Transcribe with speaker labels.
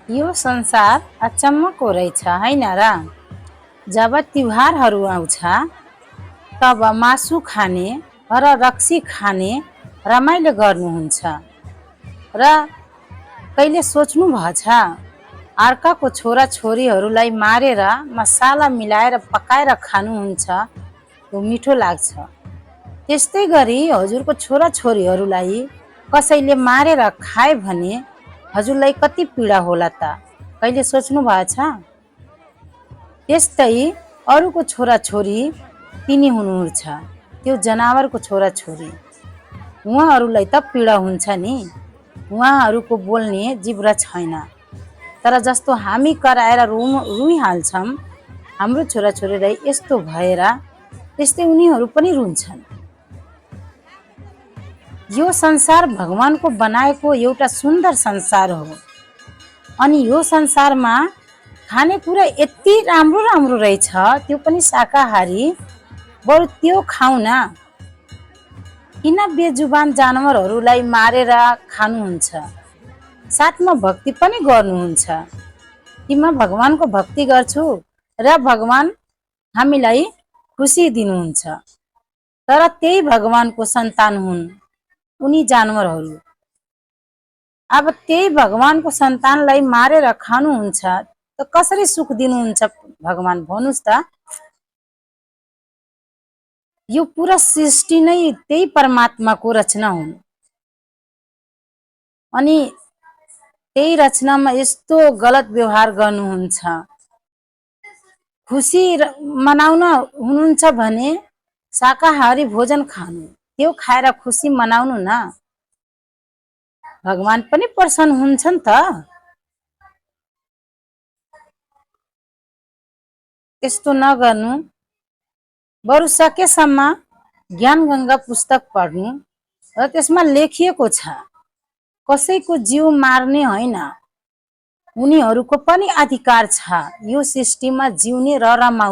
Speaker 1: यो संसार अचम्मको रहेछ हैन र। जब तिहारहरू आउँछ तब मासु खाने र रक्सी खाने रमाइलो गर्नुहुन्छ र कहिले सोच्नु भएछ अर्काको छोरा छोरीहरूलाई मारेर मसाला मिलाएर पकाएर खानुहुन्छ, त्यो मिठो लाग्छ। त्यस्तै गरी हजुरको छोरा छोरीहरूलाई कसैले मारेर खाए भने हजुरलाई कति पीडा होला त, कहिले सोच्नु भएछ? त्यस्तै अरूको छोरा छोरी तिनी हुनुहुन्छ, त्यो जनावरको छोरा छोरी, उहाँहरूलाई त पीडा हुन्छ नि। उहाँहरूको बोल्ने जिब्रा छैन, तर जस्तो हामी कराएर रुइहाल्छौँ हाम्रो छोराछोरीलाई यस्तो भएर, त्यस्तै उनीहरू पनि रुन्छन्। यो संसार भगवानको बनाएको एउटा सुन्दर संसार हो। अनि यो संसारमा खानेकुरा यति राम्रो राम्रो रहेछ, त्यो पनि शाकाहारी, बरु त्यो खाऊ न। किन बेजुबान जानवरहरूलाई मारेर खानुहुन्छ? साथमा भक्ति पनि गर्नुहुन्छ कि म भगवानको भक्ति गर्छु र भगवान हामीलाई खुसी दिनुहुन्छ, तर त्यही भगवानको सन्तान हुन् उनी जानवरहरू। अब त्यही भगवानको सन्तानलाई मारेर खानुहुन्छ त कसरी सुख दिनुहुन्छ भगवान, भन्नुहोस् त। यो पुरा सृष्टि नै त्यही परमात्माको रचना हुन्, अनि त्यही रचनामा यस्तो गलत व्यवहार गर्नुहुन्छ। खुसी मनाउन हुनुहुन्छ भने शाकाहारी भोजन खानु, त्यो खाएर खुसी मनाउनु न, भगवान पनि प्रसन्न हुन्छन् त। त्यस्तो नगर्नु, बरु सकेसम्म ज्ञान गङ्गा पुस्तक पढ्नु र त्यसमा लेखिएको छ कसैको जीव मार्ने होइन, उनीहरूको पनि अधिकार छ यो सृष्टिमा जिउने र रमाउने।